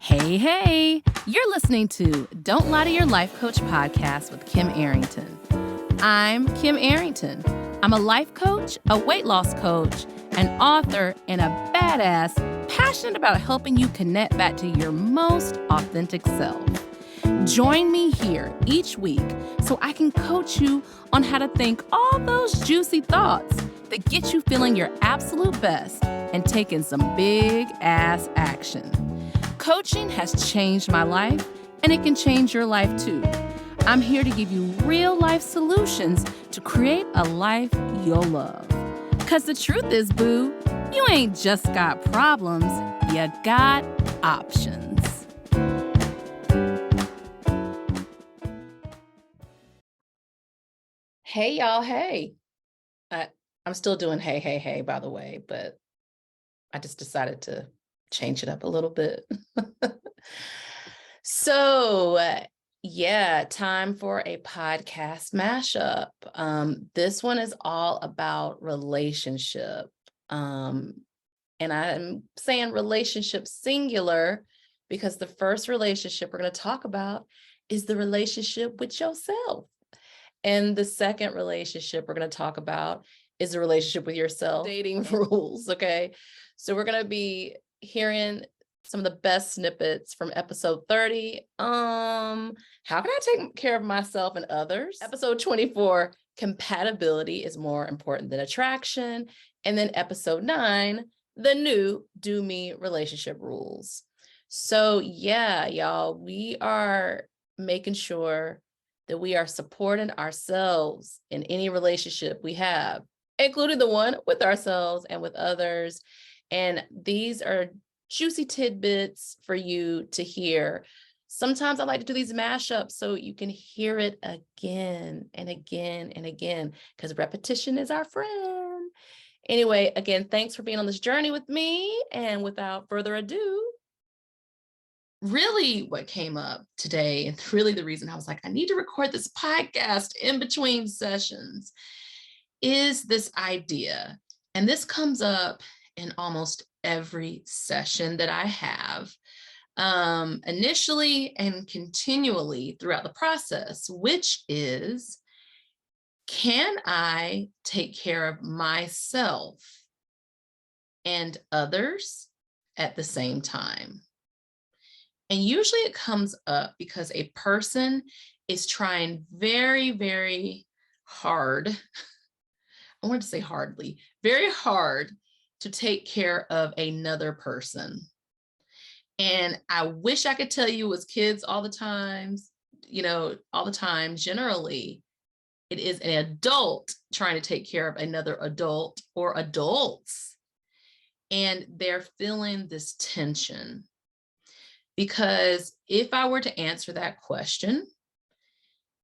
Hey, you're listening to Don't Lie to Your Life Coach podcast with Kim Arrington. I'm Kim Arrington. I'm a life coach, a weight loss coach, an author, and a badass passionate about helping you connect back to your most authentic self. Join me here each week so I can coach you on how to think all those juicy thoughts that get you feeling your absolute best and taking some big ass action. Coaching has changed my life, and it can change your life too. I'm here to give you real life solutions to create a life you'll love. Because the truth is, boo, you ain't just got problems, you got options. Hey, y'all, hey. I'm still doing hey, by the way, but I just decided to change it up a little bit. So, time for a podcast mashup. This one is all about relationship. And I'm saying relationship singular because the first relationship we're going to talk about is the relationship with yourself. And the second relationship we're going to talk about is the relationship with yourself. Dating rules, okay? So we're going to be hearing some of the best snippets from episode 30. How can I take care of myself and others? Episode 24, compatibility is more important than attraction. And then episode 9, the new do me relationship rules. So yeah, y'all, we are making sure that we are supporting ourselves in any relationship we have, including the one with ourselves and with others. And these are juicy tidbits for you to hear. Sometimes I like to do these mashups so you can hear it again and again and again, because repetition is our friend. Anyway, again, thanks for being on this journey with me. And without further ado, really what came up today, and really the reason I was like, I need to record this podcast in between sessions, is this idea. And this comes up in almost every session that I have, initially and continually throughout the process, which is, can I take care of myself and others at the same time? And usually it comes up because a person is trying very, very hard. I wanted to say hardly, very hard to take care of another person. And I wish I could tell you it was kids all the time, all the time. Generally, it is an adult trying to take care of another adult or adults. And they're feeling this tension. Because if I were to answer that question,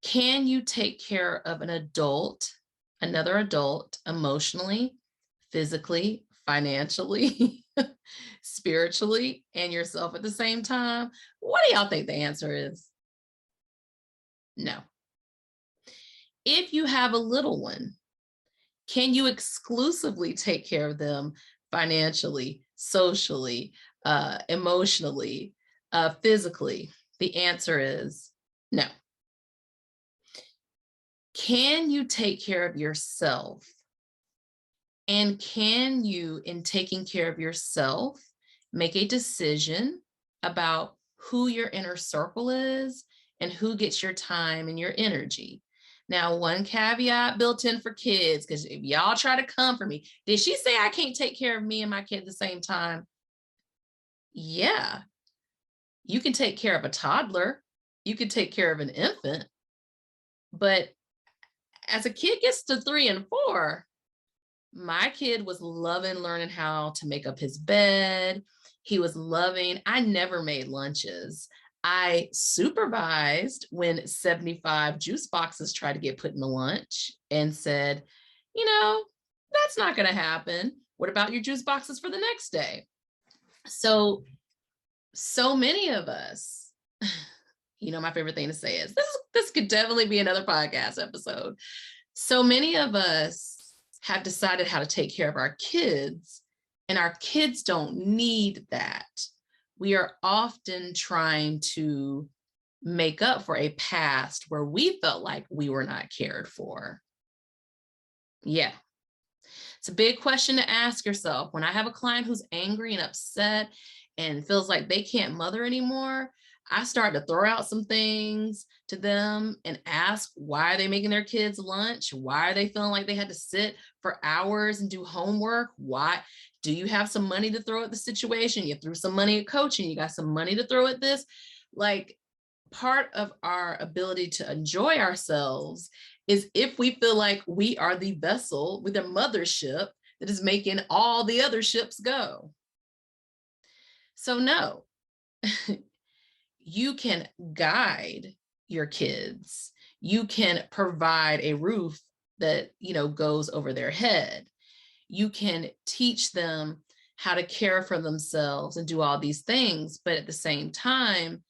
can you take care of an adult, another adult, emotionally, physically, financially, spiritually, and yourself at the same time? What do y'all think the answer is? No. If you have a little one, can you exclusively take care of them financially, socially, emotionally, physically? The answer is no. Can you take care of yourself? And can you, in taking care of yourself, make a decision about who your inner circle is and who gets your time and your energy? Now, one caveat built in for kids, because if y'all try to come for me, did she say I can't take care of me and my kid at the same time? Yeah. You can take care of a toddler. You can take care of an infant. But as a kid gets to 3 and 4, my kid was loving learning how to make up his bed. He was loving, I never made lunches. I supervised when 75 juice boxes tried to get put in the lunch and said, that's not going to happen. What about your juice boxes for the next day? So many of us, my favorite thing to say is this could definitely be another podcast episode. So many of us have decided how to take care of our kids, and our kids don't need that. we are often trying to make up for a past where we felt like we were not cared for. Yeah. It's a big question to ask yourself. When I have a client who's angry and upset and feels like they can't mother anymore, I start to throw out some things to them and ask, why are they making their kids lunch? Why are they feeling like they had to sit for hours and do homework? Why? Do you have some money to throw at the situation? You threw some money at coaching. You got some money to throw at this. Like, part of our ability to enjoy ourselves is if we feel like we are the vessel with a mothership that is making all the other ships go. So no, you can guide your kids. You can provide a roof that, goes over their head. You can teach them how to care for themselves and do all these things. But at the same time,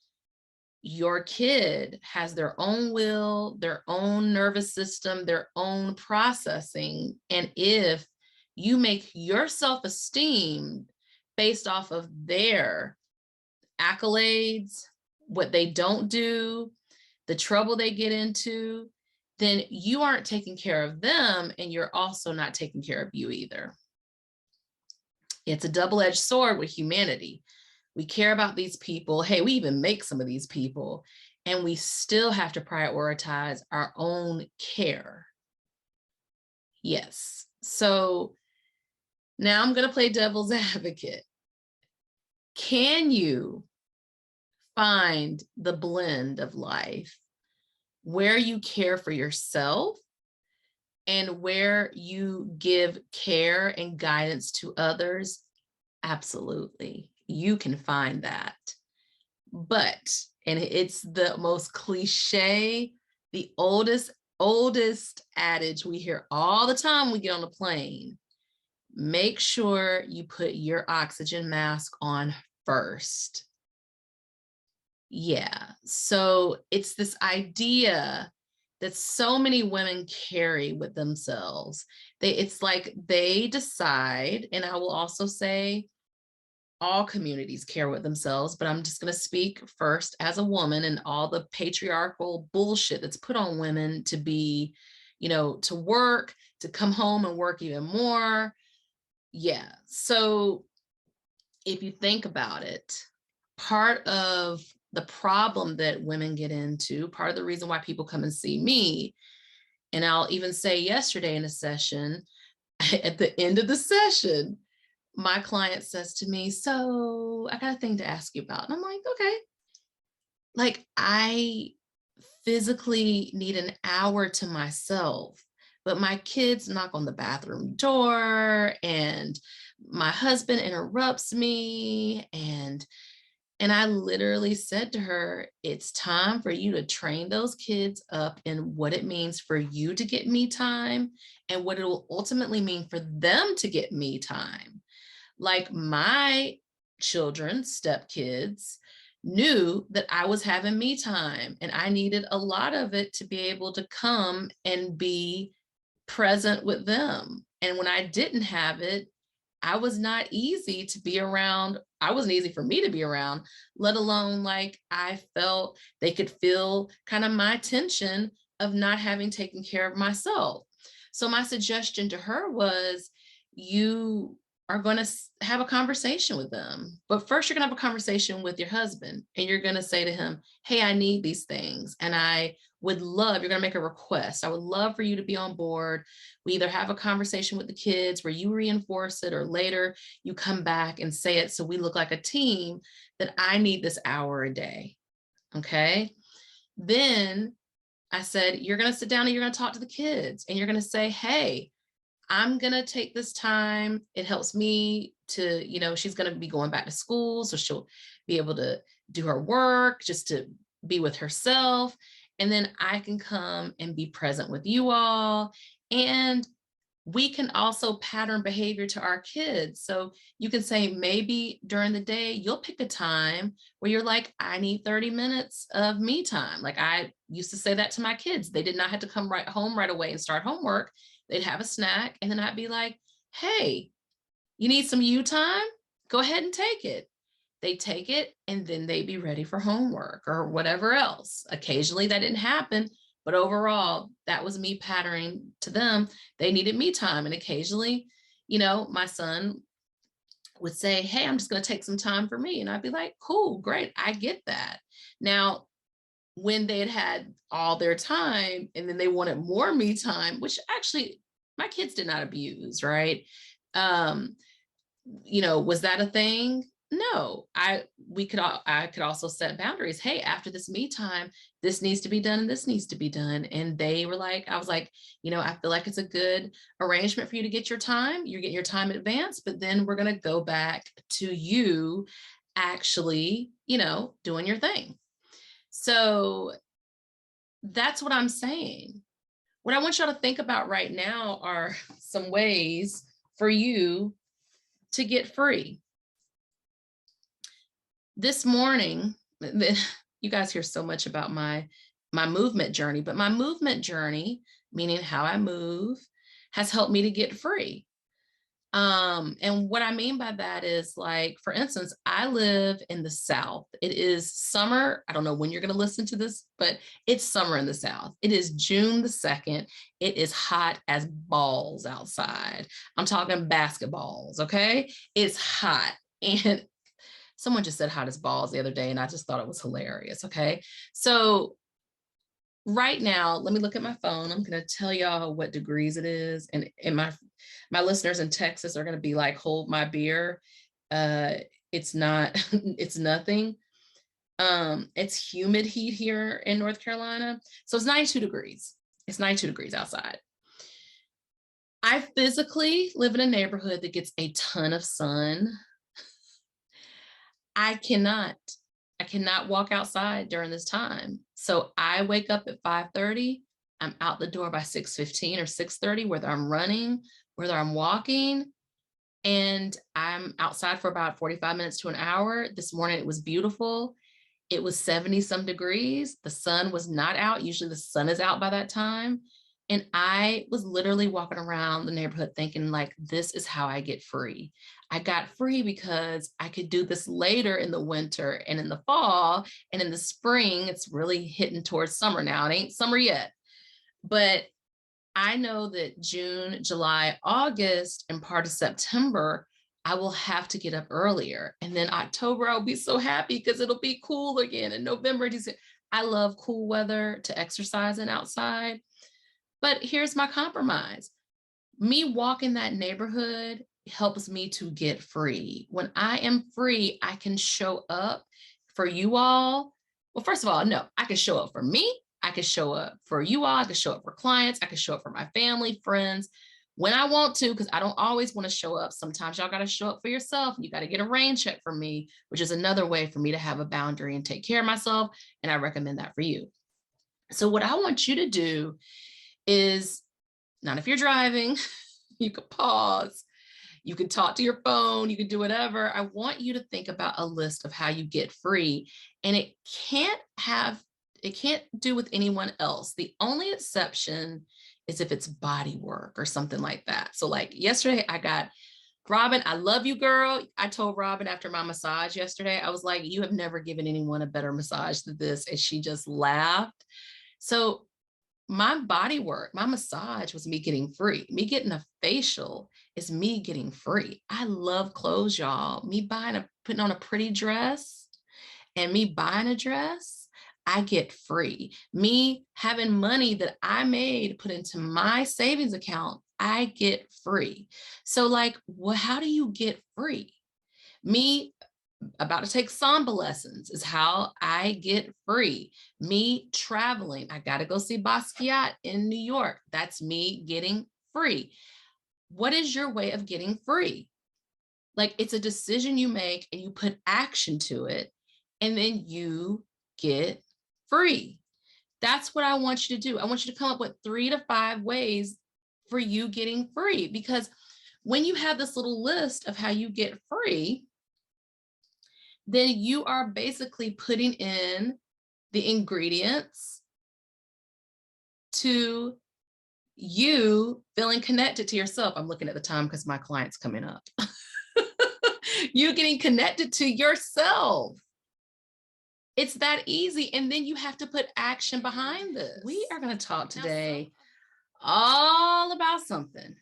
your kid has their own will, their own nervous system, their own processing. And if you make your self-esteem based off of their accolades, what they don't do, the trouble they get into, then you aren't taking care of them, and you're also not taking care of you either. It's a double-edged sword with humanity. We care about these people. Hey, we even make some of these people, and we still have to prioritize our own care. Yes. So now I'm going to play devil's advocate. Can you find the blend of life where you care for yourself and where you give care and guidance to others? Absolutely. You can find that. But, and it's the most cliche, the oldest adage we hear all the time when we get on the plane: make sure you put your oxygen mask on first. Yeah. So it's this idea that so many women carry with themselves. It's like they decide, and I will also say all communities care with themselves, but I'm just going to speak first as a woman, and all the patriarchal bullshit that's put on women to be, to work, to come home and work even more. Yeah. So if you think about it, part of the problem that women get into, part of the reason why people come and see me, and I'll even say yesterday in a session, at the end of the session, my client says to me, so I got a thing to ask you about. And I'm like, okay. Like, I physically need an hour to myself, but my kids knock on the bathroom door and my husband interrupts me, and I literally said to her, it's time for you to train those kids up in what it means for you to get me time and what it will ultimately mean for them to get me time. Like, my children, stepkids, knew that I was having me time, and I needed a lot of it to be able to come and be present with them. And when I didn't have it, I was not easy to be around. I wasn't easy for me to be around, let alone like I felt they could feel kind of my tension of not having taken care of myself. So my suggestion to her was, you are going to have a conversation with them. But first, you're going to have a conversation with your husband, and you're going to say to him, hey, I need these things. And I would love, you're going to make a request. I would love for you to be on board. We either have a conversation with the kids where you reinforce it, or later you come back and say it so we look like a team, that I need this hour a day. Okay. Then I said, you're going to sit down and you're going to talk to the kids, and you're going to say, hey, I'm going to take this time. It helps me to, she's going to be going back to school, so she'll be able to do her work, just to be with herself. And then I can come and be present with you all. And we can also pattern behavior to our kids. So you can say, maybe during the day, you'll pick a time where you're like, I need 30 minutes of me time. Like, I used to say that to my kids. They did not have to come right home right away and start homework. They'd have a snack, and then I'd be like, hey, you need some you time? Go ahead and take it. they take it and then they be ready for homework or whatever else. Occasionally that didn't happen, but overall, that was me patterning to them. They needed me time. And occasionally, my son would say, hey, I'm just going to take some time for me. And I'd be like, cool, great. I get that. Now, when they had all their time and then they wanted more me time, which actually my kids did not abuse, right? Was that a thing? No, I could also set boundaries. Hey, after this me time, this needs to be done and this needs to be done. And they were like, I was like, I feel like it's a good arrangement for you to get your time. You're getting your time in advance, but then we're going to go back to you actually, doing your thing. So that's what I'm saying. What I want y'all to think about right now are some ways for you to get free. This morning, you guys hear so much about my movement journey, but my movement journey, meaning how I move, has helped me to get free. And what I mean by that is, like, for instance, I live in the South. It is summer. I don't know when you're going to listen to this, but it's summer in the South. It is June the 2nd. It is hot as balls outside. I'm talking basketballs. Okay. It's hot. And someone just said hot as balls the other day, and I just thought it was hilarious. Okay. So right now, let me look at my phone. I'm going to tell y'all what degrees it is. And my listeners in Texas are going to be like, hold my beer. It's not, it's nothing. It's humid heat here in North Carolina. So it's 92 degrees. It's 92 degrees outside. I physically live in a neighborhood that gets a ton of sun. I cannot walk outside during this time. So I wake up at 5:30. I'm out the door by 6:15 or 6:30, whether I'm running, whether I'm walking, and I'm outside for about 45 minutes to an hour. This morning, it was beautiful. It was 70 some degrees. The sun was not out. Usually the sun is out by that time. And I was literally walking around the neighborhood thinking, like, this is how I get free. I got free because I could do this later in the winter and in the fall, and in the spring. It's really hitting towards summer now. It ain't summer yet, but I know that June, July, August, and part of September, I will have to get up earlier. And then October, I'll be so happy because it'll be cool again. In November, December, I love cool weather to exercise in outside. But here's my compromise. Me walking that neighborhood helps me to get free. When I am free, I can show up for you all. Well, first of all, no, I can show up for me. I can show up for you all. I can show up for clients. I can show up for my family, friends, when I want to, because I don't always want to show up. Sometimes y'all got to show up for yourself. You got to get a rain check from me, which is another way for me to have a boundary and take care of myself. And I recommend that for you. So what I want you to do is, not if you're driving, you could pause, you can talk to your phone, you can do whatever. I want you to think about a list of how you get free, and it can't do with anyone else. The only exception is if it's body work or something like that. So like yesterday, I got Robin, I love you, girl. I told Robin after my massage yesterday, I was like, you have never given anyone a better massage than this. And she just laughed. So my body work, my massage was me getting free. Me getting a facial is me getting free. I love clothes, y'all. Me putting on a pretty dress and me buying a dress, I get free. Me having money that I made put into my savings account, I get free. So like, how do you get free? Me about to take samba lessons is how I get free. Me traveling, I got to go see Basquiat in New York. That's me getting free. What is your way of getting free? Like, it's a decision you make and you put action to it, and then you get free. That's what I want you to do. I want you to come up with 3 to 5 ways for you getting free, because when you have this little list of how you get free, then you are basically putting in the ingredients to you feeling connected to yourself. I'm looking at the time because my client's coming up. You're getting connected to yourself. It's that easy. And then you have to put action behind this. We are going to talk today all about something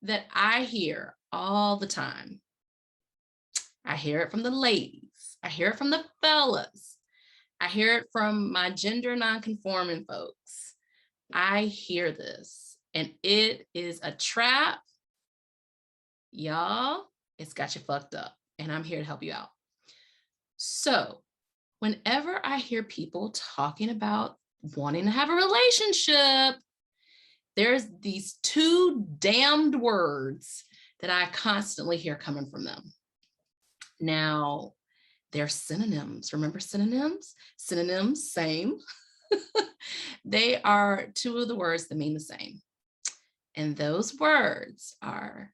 that I hear all the time. I hear it from the ladies. I hear it from the fellas. I hear it from my gender nonconforming folks. I hear this, and it is a trap. Y'all, it's got you fucked up, and I'm here to help you out. So whenever I hear people talking about wanting to have a relationship, there's these two damned words that I constantly hear coming from them. Now, they're synonyms. Remember synonyms? Synonyms, same. They are two of the words that mean the same. And those words are,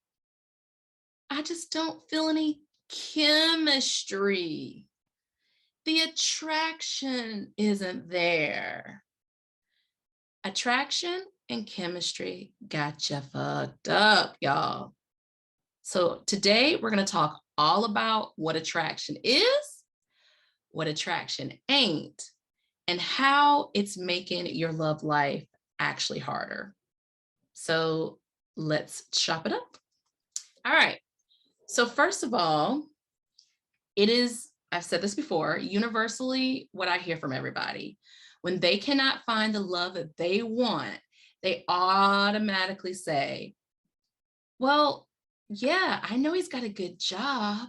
I just don't feel any chemistry. The attraction isn't there. Attraction and chemistry got you fucked up, y'all. So today we're going to talk all about what attraction is, what attraction ain't, and how it's making your love life actually harder. So let's chop it up. All right. So first of all, it is, I've said this before, universally what I hear from everybody. When they cannot find the love that they want, they automatically say, well, yeah, I know he's got a good job,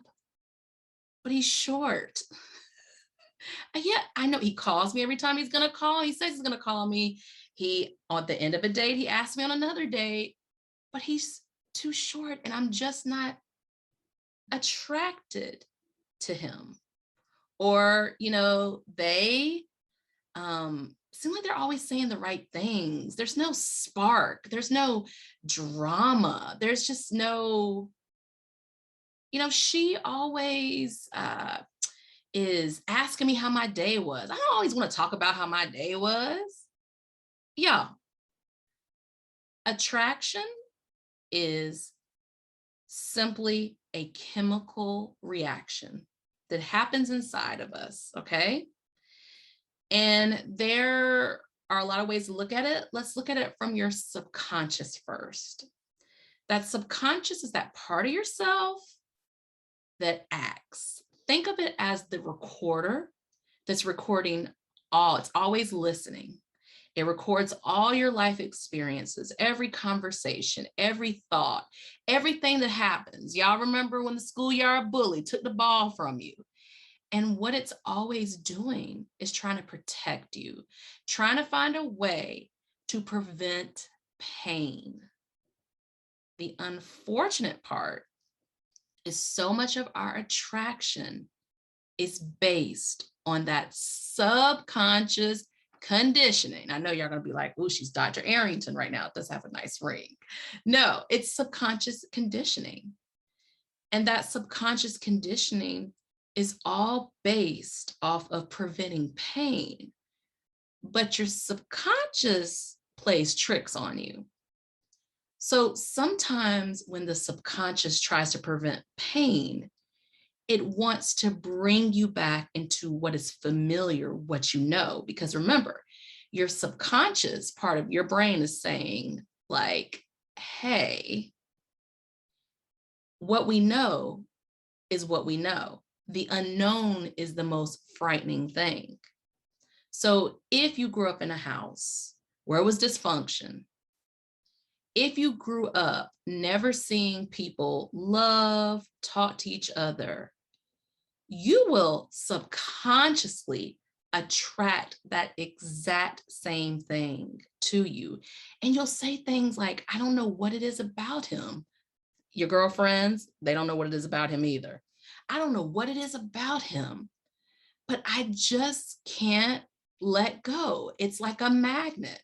but he's short. Yeah, I know he calls me every time he's going to call. He says he's going to call me. He, on the end of a date, he asked me on another date, but he's too short and I'm just not attracted to him. Or, you know, they seem like they're always saying the right things. There's no spark. There's no drama. There's just no, you know, she always is asking me how my day was. I don't always want to talk about how my day was. Yeah. Attraction is simply a chemical reaction that happens inside of us, okay? And there are a lot of ways to look at it. Let's look at it from your subconscious first. That subconscious is that part of yourself that acts. Think of it as the recorder that's recording all, it's always listening. It records all your life experiences, every conversation, every thought, everything that happens. Y'all remember when the schoolyard bully took the ball from you? And what it's always doing is trying to protect you, trying to find a way to prevent pain. The unfortunate part is so much of our attraction is based on that subconscious conditioning. I know y'all gonna be like, oh, she's Dr. Arrington right now. It does have a nice ring. No, it's subconscious conditioning. And that subconscious conditioning is all based off of preventing pain. But your subconscious plays tricks on you. So sometimes when the subconscious tries to prevent pain, it wants to bring you back into what is familiar, what you know. Because remember, your subconscious part of your brain is saying like, hey, what we know is what we know. The unknown is the most frightening thing. So if you grew up in a house where it was dysfunction, if you grew up never seeing people love, talk to each other, you will subconsciously attract that exact same thing to you. And you'll say things like, I don't know what it is about him. Your girlfriends, they don't know what it is about him either. I don't know what it is about him, but I just can't let go. It's like a magnet.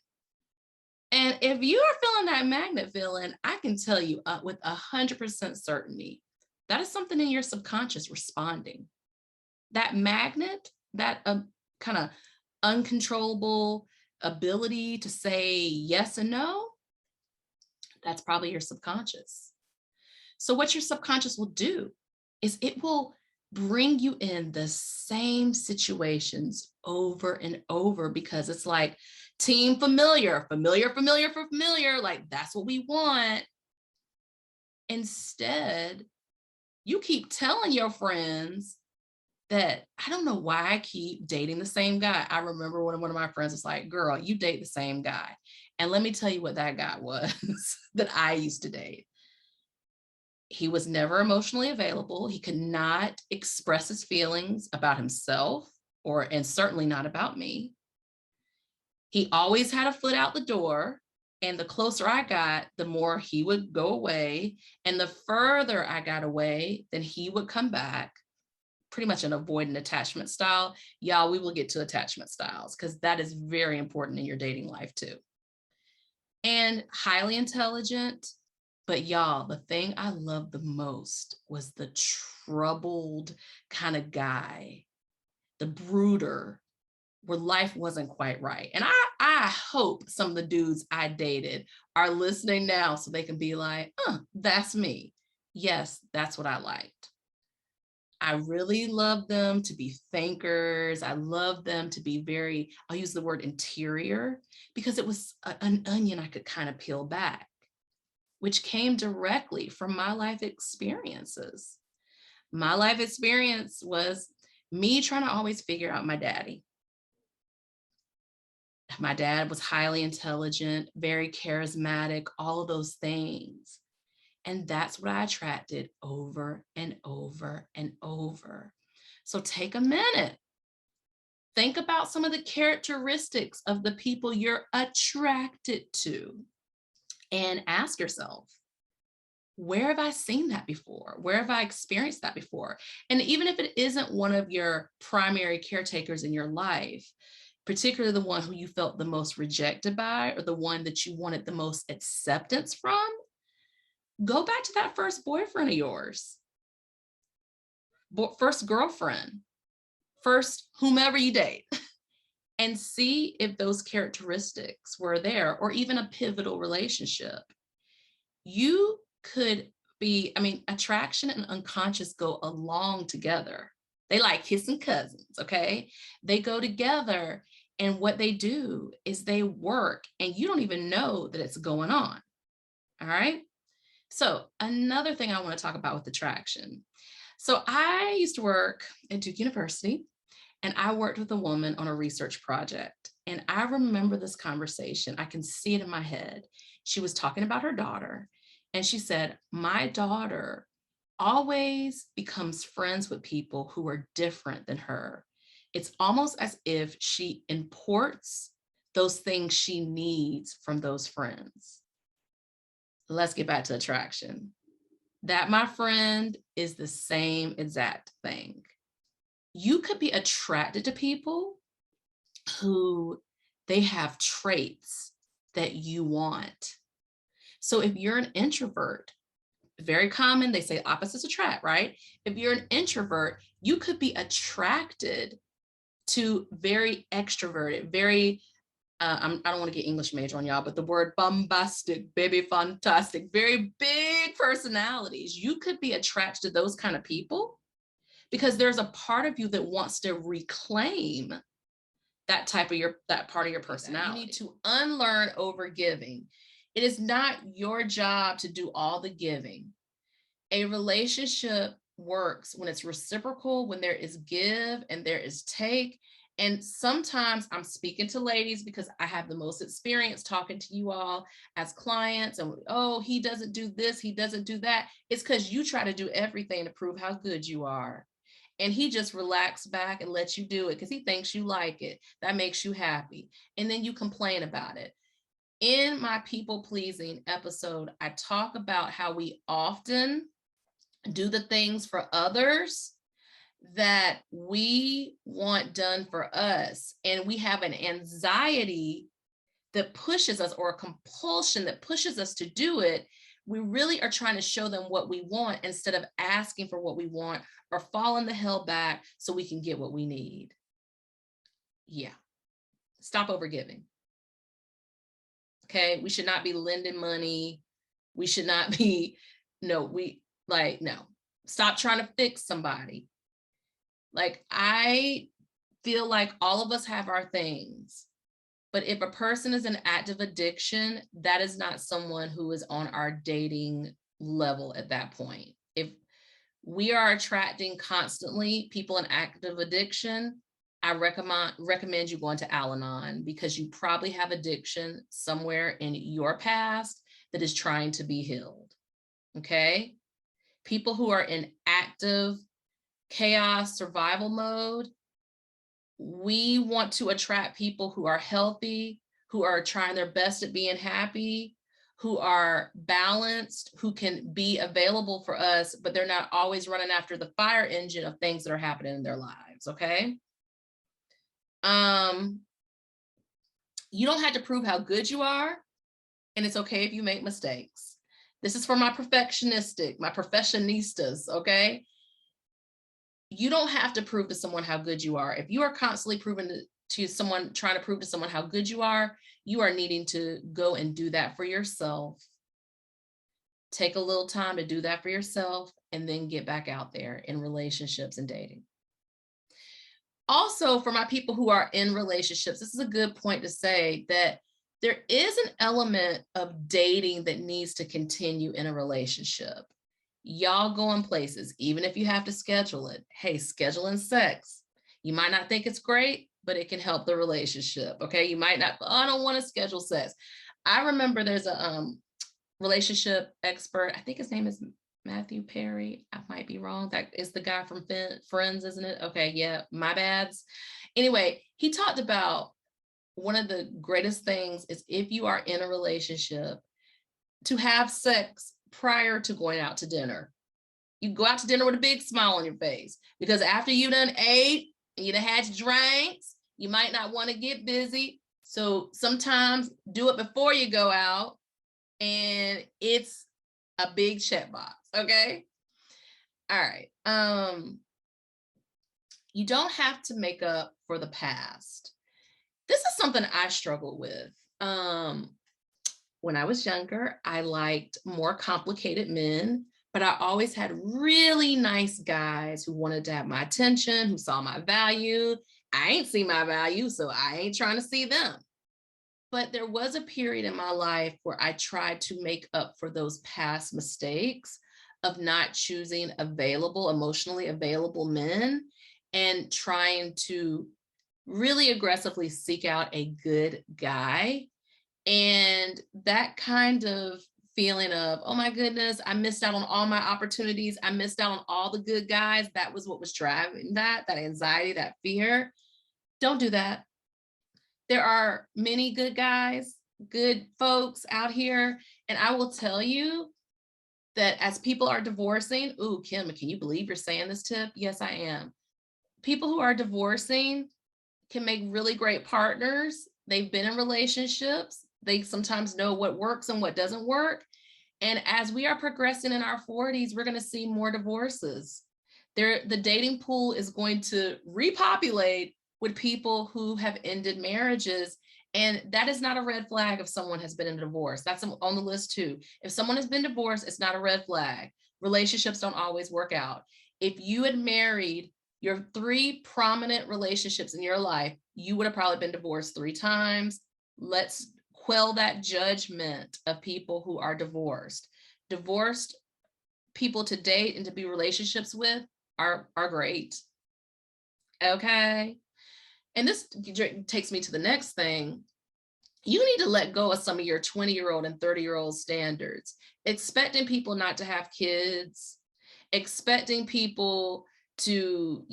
And if you are feeling that magnet feeling, I can tell you with 100% certainty, that is something in your subconscious responding. That magnet, that kind of uncontrollable ability to say yes and no, that's probably your subconscious. So what your subconscious will do is it will bring you in the same situations over and over because it's like team familiar, familiar, familiar for familiar. Like that's what we want. Instead, you keep telling your friends that I don't know why I keep dating the same guy. I remember when one of my friends was like, girl, you date the same guy. And let me tell you what that guy was that I used to date. He was never emotionally available. He could not express his feelings about himself and certainly not about me. He always had a foot out the door. And the closer I got, the more he would go away. And the further I got away, then he would come back, pretty much an avoidant attachment style. Y'all, we will get to attachment styles because that is very important in your dating life too. And highly intelligent. But y'all, the thing I loved the most was the troubled kind of guy, the brooder, where life wasn't quite right. And I hope some of the dudes I dated are listening now so they can be like, that's me. Yes, that's what I liked. I really love them to be thinkers. I love them to be very, I'll use the word interior, because it was an onion I could kind of peel back, which came directly from my life experiences. My life experience was me trying to always figure out my daddy. My dad was highly intelligent, very charismatic, all of those things. And that's what I attracted over and over and over. So take a minute. Think about some of the characteristics of the people you're attracted to and ask yourself, where have I seen that before? Where have I experienced that before? And even if it isn't one of your primary caretakers in your life, particularly the one who you felt the most rejected by or the one that you wanted the most acceptance from, go back to that first boyfriend of yours, first girlfriend, first whomever you date, and see if those characteristics were there, or even a pivotal relationship. You could be, attraction and unconscious go along together. They like kissing cousins, okay? They go together, and what they do is they work, and you don't even know that it's going on, all right? So another thing I want to talk about with attraction. So I used to work at Duke University, and I worked with a woman on a research project. And I remember this conversation. I can see it in my head. She was talking about her daughter, and she said, my daughter always becomes friends with people who are different than her. It's almost as if she imports those things she needs from those friends. Let's get back to attraction. That, my friend, is the same exact thing. You could be attracted to people who they have traits that you want. So if you're an introvert, very common, they say opposites attract, right? If you're an introvert, you could be attracted to very extroverted, very I don't want to get English major on y'all, but the word bombastic, baby, fantastic, very big personalities. You could be attracted to those kind of people because there's a part of you that wants to reclaim that part of your personality. You need to unlearn over giving. It is not your job to do all the giving. A relationship works when it's reciprocal, when there is give and there is take. And sometimes I'm speaking to ladies because I have the most experience talking to you all as clients. And oh, he doesn't do this, he doesn't do that. It's because you try to do everything to prove how good you are. And he just relaxes back and lets you do it because he thinks you like it. That makes you happy. And then you complain about it. In my people pleasing episode, I talk about how we often do the things for others that we want done for us. And we have an anxiety that pushes us, or a compulsion that pushes us to do it. We really are trying to show them what we want instead of asking for what we want, or falling the hell back so we can get what we need. Yeah. Stop overgiving. Okay. We should not be lending money. We should not be, Like, no, stop trying to fix somebody. Like, I feel like all of us have our things, but if a person is in active addiction, that is not someone who is on our dating level at that point. If we are attracting constantly people in active addiction, I recommend you going to Al-Anon, because you probably have addiction somewhere in your past that is trying to be healed. Okay? People who are in active chaos survival mode, we want to attract people who are healthy, who are trying their best at being happy, who are balanced, who can be available for us, but they're not always running after the fire engine of things that are happening in their lives. Okay. You don't have to prove how good you are, and it's okay if you make mistakes. This is for my professionistas, okay? You don't have to prove to someone how good you are. If you are constantly trying to prove to someone how good you are needing to go and do that for yourself. Take a little time to do that for yourself, and then get back out there in relationships and dating. Also, for my people who are in relationships, this is a good point to say that there is an element of dating that needs to continue in a relationship. Y'all going places, even if you have to schedule it. Hey, scheduling sex. You might not think it's great, but it can help the relationship. Okay. You might not, I don't want to schedule sex. I remember there's a relationship expert. I think his name is Matthew Perry. I might be wrong. That is the guy from Friends, isn't it? Okay. Yeah. My bads. Anyway, he talked about one of the greatest things is, if you are in a relationship, to have sex prior to going out to dinner. You go out to dinner with a big smile on your face, because after you done ate and you done had your drinks, you might not want to get busy. So sometimes do it before you go out, and it's a big checkbox. Okay. All right. You don't have to make up for the past. This is something I struggled with. When I was younger, I liked more complicated men, but I always had really nice guys who wanted to have my attention, who saw my value. I ain't see my value, so I ain't trying to see them. But there was a period in my life where I tried to make up for those past mistakes of not choosing emotionally available men, and trying to really aggressively seek out a good guy. And that kind of feeling of, oh my goodness, I missed out on all my opportunities. I missed out on all the good guys. That was what was driving that anxiety, that fear. Don't do that. There are many good guys, good folks out here. And I will tell you that as people are divorcing, ooh, Kim, can you believe you're saying this tip? Yes, I am. People who are divorcing can make really great partners. They've been in relationships. They sometimes know what works and what doesn't work. And as we are progressing in our 40s, we're going to see more divorces. The dating pool is going to repopulate with people who have ended marriages. And that is not a red flag if someone has been in a divorce. That's on the list too. If someone has been divorced, it's not a red flag. Relationships don't always work out. If you had married your 3 prominent relationships in your life, you would have probably been divorced 3 times. Let's quell that judgment of people who are divorced. Divorced people to date and to be relationships with are great. Okay. And this takes me to the next thing. You need to let go of some of your 20-year-old and 30-year-old standards, expecting people not to have kids, expecting people to,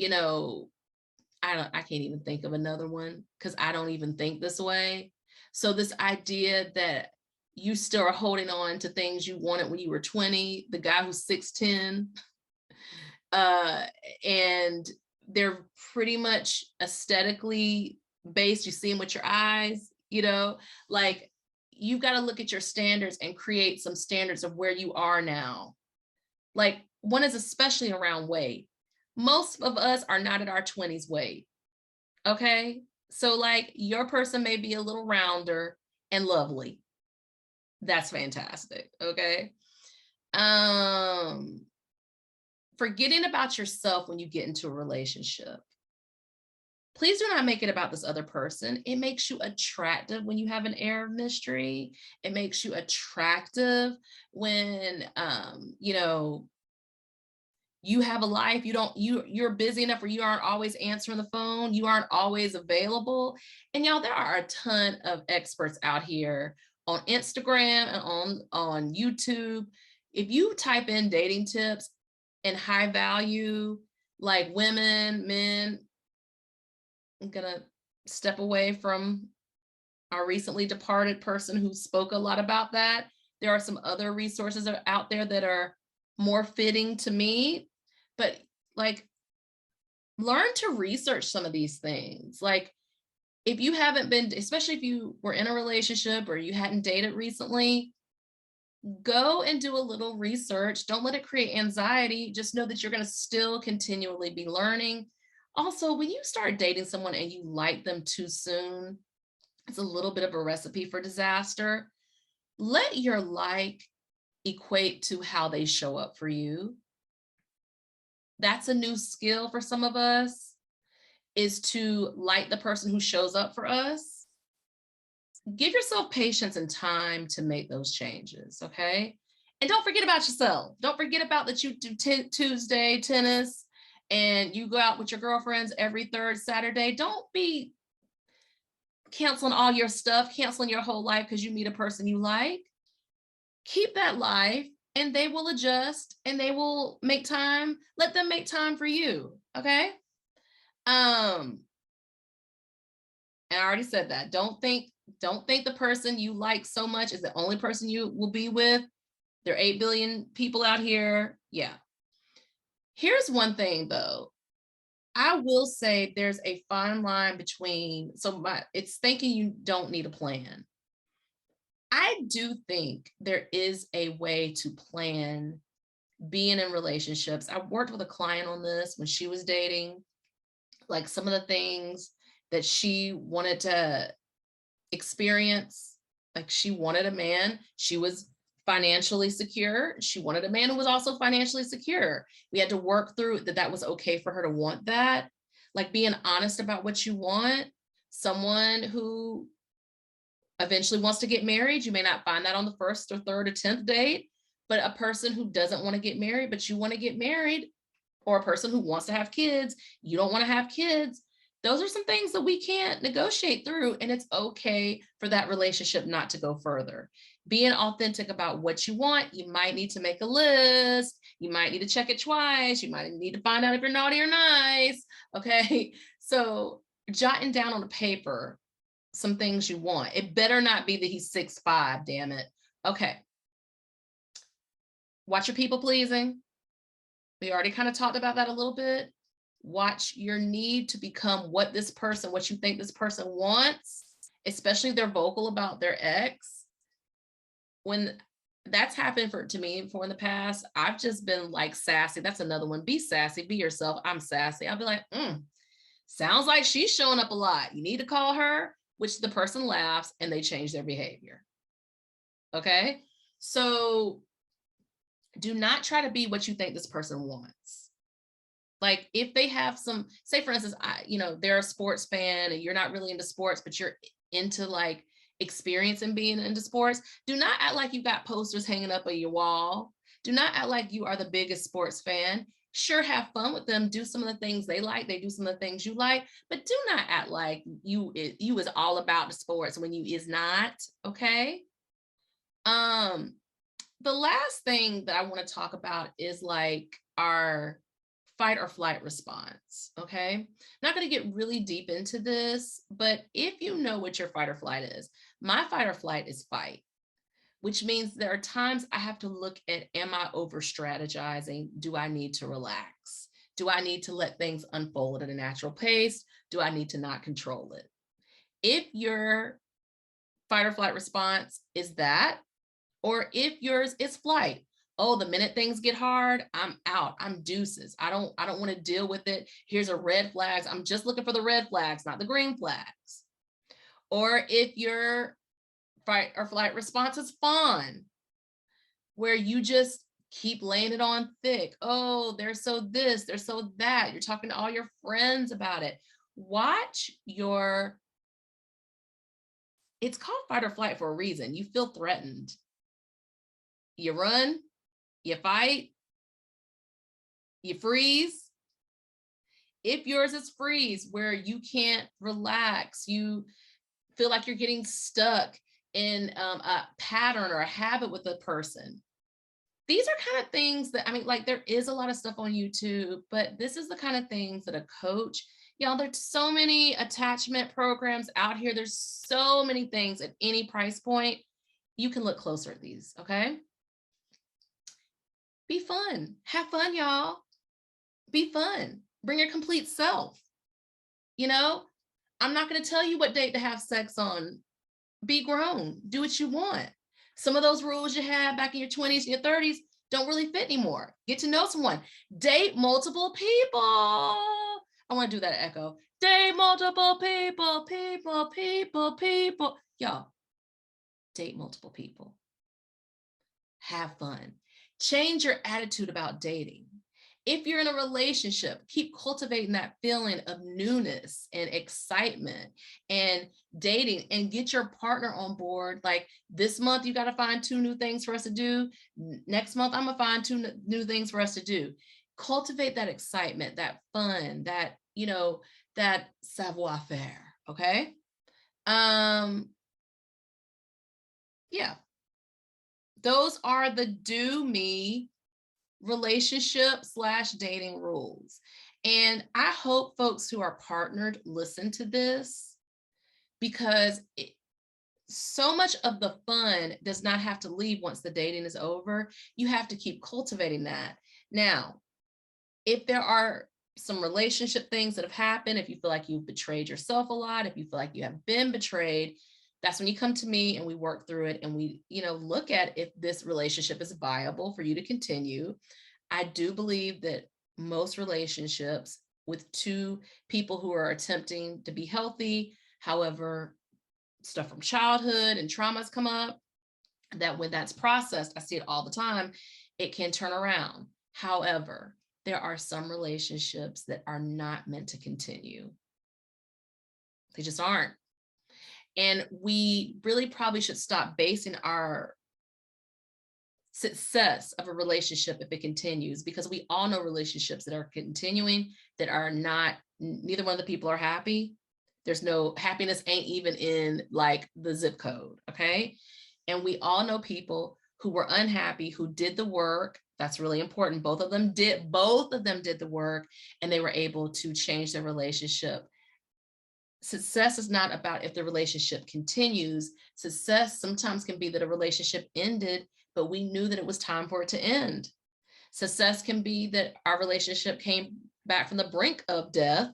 I can't even think of another one, because I don't even think this way. So this idea that you still are holding on to things you wanted when you were 20, the guy who's 6'10", and they're pretty much aesthetically based. You see them with your eyes, like you've got to look at your standards and create some standards of where you are now. Like, one is especially around weight. Most of us are not at our 20s weight. Okay. So like, your person may be a little rounder and lovely. That's fantastic. Okay. forgetting about yourself when you get into a relationship. Please do not make it about this other person. It makes you attractive when you have an air of mystery. It makes you attractive when, you have a life. You're busy enough where you aren't always answering the phone. You aren't always available. And y'all, there are a ton of experts out here on Instagram and on YouTube. If you type in dating tips and high value, like women, men, I'm gonna step away from our recently departed person who spoke a lot about that. There are some other resources out there that are more fitting to me, but like, learn to research some of these things. Like, if you haven't been, especially if you were in a relationship or you hadn't dated recently, go and do a little research. Don't let it create anxiety. Just know that you're going to still continually be learning. Also, when you start dating someone and you like them too soon, it's a little bit of a recipe for disaster. Let your like equate to how they show up for you. That's a new skill for some of us, is to like the person who shows up for us. Give yourself patience and time to make those changes, okay? And don't forget about yourself. Don't forget about that you do Tuesday tennis and you go out with your girlfriends every third Saturday. Don't be canceling all your stuff, canceling your whole life because you meet a person you like. Keep that life and they will adjust and they will make time. Let them make time for you, okay? And I already said that. Don't think the person you like so much is the only person you will be with. There are 8 billion people out here. Yeah. Here's one thing though. I will say there's a fine line between, it's thinking you don't need a plan. I do think there is a way to plan being in relationships. I worked with a client on this when she was dating, like some of the things that she wanted to experience. Like, she wanted a man, she was financially secure. She wanted a man who was also financially secure. We had to work through that was okay for her to want that. Like, being honest about what you want. Someone who eventually wants to get married. You may not find that on the first or third or 10th date, but a person who doesn't want to get married, but you want to get married, or a person who wants to have kids, you don't want to have kids. Those are some things that we can't negotiate through, and it's okay for that relationship not to go further. Being authentic about what you want, you might need to make a list. You might need to check it twice. You might need to find out if you're naughty or nice, okay? So jotting down on a paper some things you want. It better not be that he's 6'5", damn it. Okay. Watch your people pleasing. We already kind of talked about that a little bit. Watch your need to become what you think this person wants, especially if they're vocal about their ex. When that's happened to me before in the past, I've just been like sassy. That's another one. Be sassy, be yourself. I'm sassy. I'll be like, sounds like she's showing up a lot. You need to call her, which the person laughs and they change their behavior. Okay? So do not try to be what you think this person wants. Like, if they have some, say for instance, they're a sports fan and you're not really into sports, but you're into like experience and being into sports, do not act like you got posters hanging up on your wall. Do not act like you are the biggest sports fan. Sure, have fun with them. Do some of the things they like. They do some of the things you like, but do not act like you is all about the sports when you is not, okay? The last thing that I want to talk about is like our fight or flight response, okay? I'm not going to get really deep into this, but if you know what your fight or flight is, my fight or flight is fight, which means there are times I have to look at, am I over strategizing? Do I need to relax? Do I need to let things unfold at a natural pace? Do I need to not control it? If your fight or flight response is that, or if yours is flight, oh, the minute things get hard, I'm out. I'm deuces. I don't want to deal with it. Here's a red flags. I'm just looking for the red flags, not the green flags. Or if your fight or flight response is fawn, where you just keep laying it on thick. Oh, they're so this, they're so that. You're talking to all your friends about it. Watch your, it's called fight or flight for a reason. You feel threatened. You run, you fight, you freeze. If yours is freeze, where you can't relax, you feel like you're getting stuck in a pattern or a habit with a person. These are kind of things that, I mean, like there is a lot of stuff on YouTube, but this is the kind of things that a coach, y'all, there's so many attachment programs out here. There's so many things at any price point. You can look closer at these, okay? Be fun. Have fun, y'all. Be fun. Bring your complete self. You know, I'm not going to tell you what date to have sex on. Be grown. Do what you want. Some of those rules you had back in your 20s and your 30s don't really fit anymore. Get to know someone. Date multiple people. I want to do that echo. Date multiple people, people. Y'all, date multiple people. Have fun. Change your attitude about dating. If you're in a relationship, keep cultivating that feeling of newness and excitement and dating, and get your partner on board. Like this month, you got to find 2 new things for us to do. Next month, I'm going to find 2 new things for us to do. Cultivate that excitement, that fun, that, you know, that savoir faire. Okay. Yeah. Those are the do me relationship / dating rules. And I hope folks who are partnered listen to this, because so much of the fun does not have to leave once the dating is over. You have to keep cultivating that. Now, if there are some relationship things that have happened, if you feel like you've betrayed yourself a lot, if you feel like you have been betrayed, that's when you come to me and we work through it, and we, you know, look at if this relationship is viable for you to continue. I do believe that most relationships with 2 people who are attempting to be healthy, however, stuff from childhood and traumas come up, that when that's processed, I see it all the time, it can turn around. However, there are some relationships that are not meant to continue. They just aren't. And we really probably should stop basing our success of a relationship if it continues, because we all know relationships that are continuing that are not, neither one of the people are happy. There's no happiness, ain't even in like the zip code. Okay. And we all know people who were unhappy, who did the work. That's really important. Both of them did the work, and they were able to change their relationship. Success is not about if the relationship continues. Success sometimes can be that a relationship ended, but we knew that it was time for it to end. Success can be that our relationship came back from the brink of death,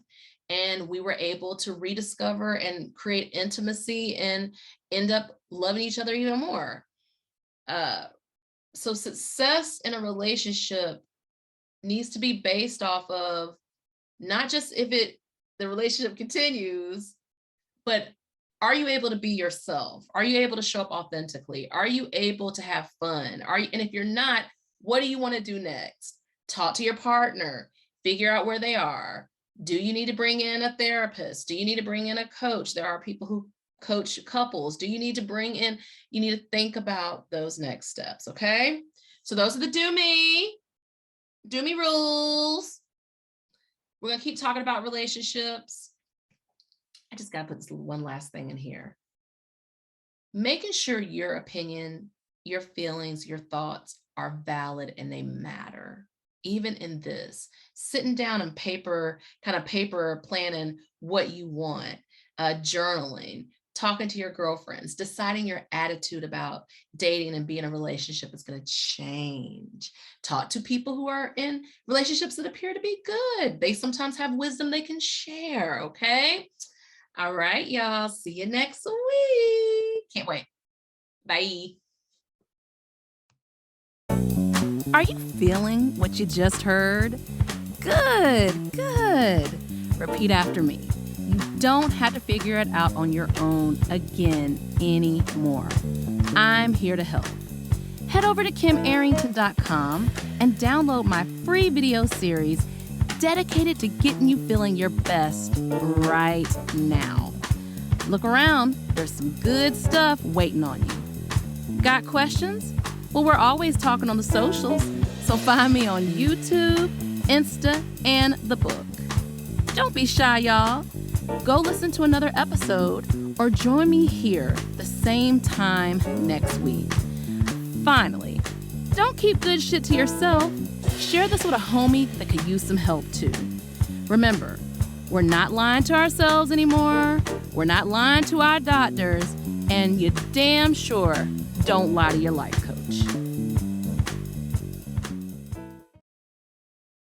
and we were able to rediscover and create intimacy and end up loving each other even more. So success in a relationship needs to be based off of not just if the relationship continues, but are you able to be yourself? Are you able to show up authentically? Are you able to have fun? And if you're not, what do you want to do next? Talk to your partner, figure out where they are. Do you need to bring in a therapist? Do you need to bring in a coach? There are people who coach couples. Do you need to bring in, you need to think about those next steps. Okay. So those are the do me rules. We're going to keep talking about relationships. I just got to put this one last thing in here. Making sure your opinion, your feelings, your thoughts are valid and they matter. Even in this, sitting down and paper planning what you want, journaling, talking to your girlfriends, deciding your attitude about dating and being in a relationship is going to change. Talk to people who are in relationships that appear to be good. They sometimes have wisdom they can share. Okay. All right, y'all. See you next week. Can't wait. Bye. Are you feeling what you just heard? Good, good. Repeat after me. You don't have to figure it out on your own again anymore. I'm here to help. head over to kimarrington.com and download my free video series dedicated to getting you feeling your best right now. Look around, there's some good stuff waiting on you. Got questions? Well, we're always talking on the socials, so find me on YouTube, Insta, and the book. Don't be shy, y'all. Go listen to another episode or join me here the same time next week. Finally, don't keep good shit to yourself. Share this with a homie that could use some help too. Remember, we're not lying to ourselves anymore. We're not lying to our doctors, and you damn sure don't lie to your life.